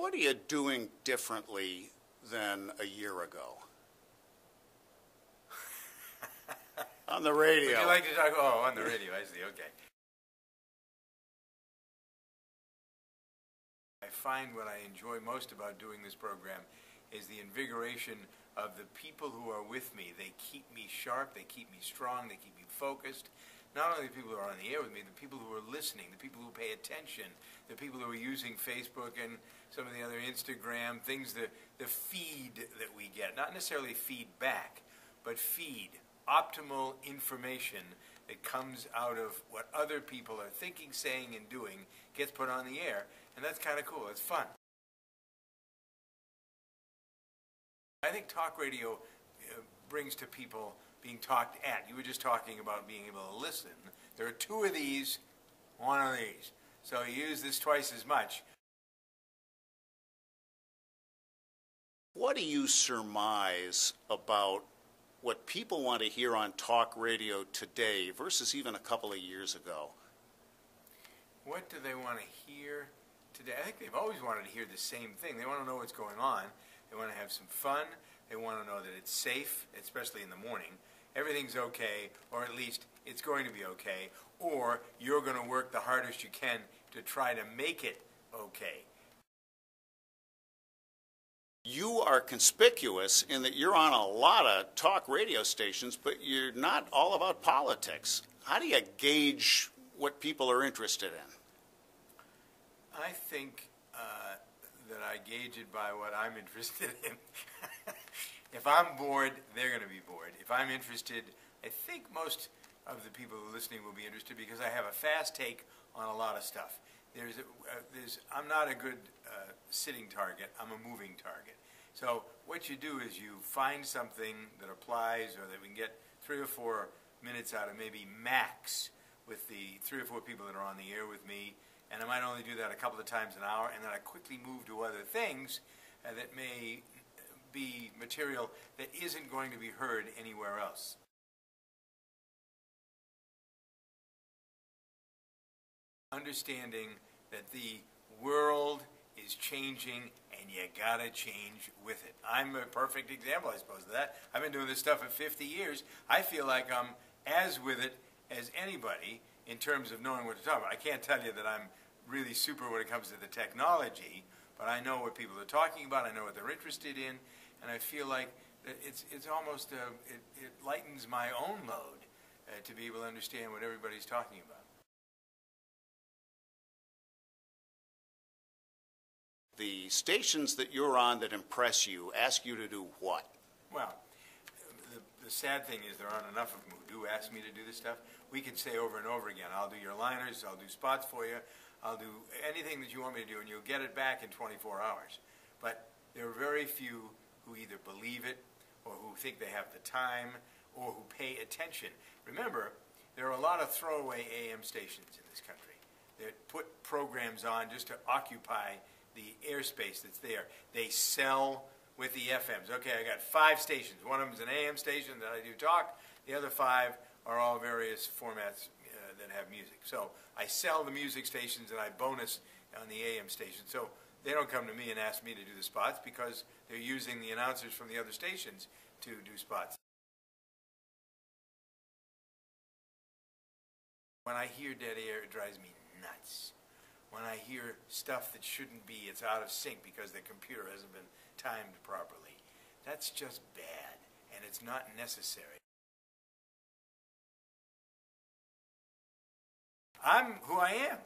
What are you doing differently than a year ago? On the radio. Would you like to talk? Oh, on the radio, I see, okay. I find what I enjoy most about doing this program is the invigoration of the people who are with me. They keep me sharp, they keep me strong, they keep me focused. Not only the people who are on the air with me, the people who are listening, the people who pay attention, the people who are using Facebook and some of the other Instagram things, the feed that we get. Not necessarily feedback, but feed. Optimal information that comes out of what other people are thinking, saying, and doing gets put on the air. And that's kind of cool. It's fun. I think talk radio brings to people being talked at. You were just talking about being able to listen. There are 2 of these, 1 of these. So you use this twice as much. What do you surmise about what people want to hear on talk radio today versus even a couple of years ago? What do they want to hear today? I think they've always wanted to hear the same thing. They want to know what's going on. They want to have some fun. They want to know that it's safe, especially in the morning. Everything's okay, or at least it's going to be okay, or you're going to work the hardest you can to try to make it okay. You are conspicuous in that you're on a lot of talk radio stations, but you're not all about politics. How do you gauge what people are interested in? I think that I gauge it by what I'm interested in. If I'm bored, they're going to be bored. If I'm interested, I think most of the people who are listening will be interested because I have a fast take on a lot of stuff. I'm not a good sitting target. I'm a moving target. So what you do is you find something that applies or that we can get 3 or 4 minutes out of maybe max with the 3 or 4 people that are on the air with me. And I might only do that a couple of times an hour, and then I quickly move to other things that may be material that isn't going to be heard anywhere else. Understanding that the world is changing and you gotta change with it. I'm a perfect example, I suppose, of that. I've been doing this stuff for 50 years. I feel like I'm as with it as anybody in terms of knowing what to talk about. I can't tell you that I'm really super when it comes to the technology, but I know what people are talking about, I know what they're interested in, and I feel like it's almost, it lightens my own load to be able to understand what everybody's talking about. The stations that you're on that impress you ask you to do what? Well, the sad thing is there aren't enough of them who do ask me to do this stuff. We can say over and over again, I'll do your liners, I'll do spots for you, I'll do anything that you want me to do, and you'll get it back in 24 hours. But there are very few who either believe it or who think they have the time or who pay attention. Remember, there are a lot of throwaway AM stations in this country that put programs on just to occupy the airspace that's there. They sell with the FMs. Okay, I got 5 stations. One of them is an AM station that I do talk. The other 5 are all various formats that have music. So I sell the music stations and I bonus on the AM station. So they don't come to me and ask me to do the spots because they're using the announcers from the other stations to do spots. When I hear dead air, it drives me nuts. When I hear stuff that shouldn't be, it's out of sync because the computer hasn't been timed properly. That's just bad, and it's not necessary. I'm who I am.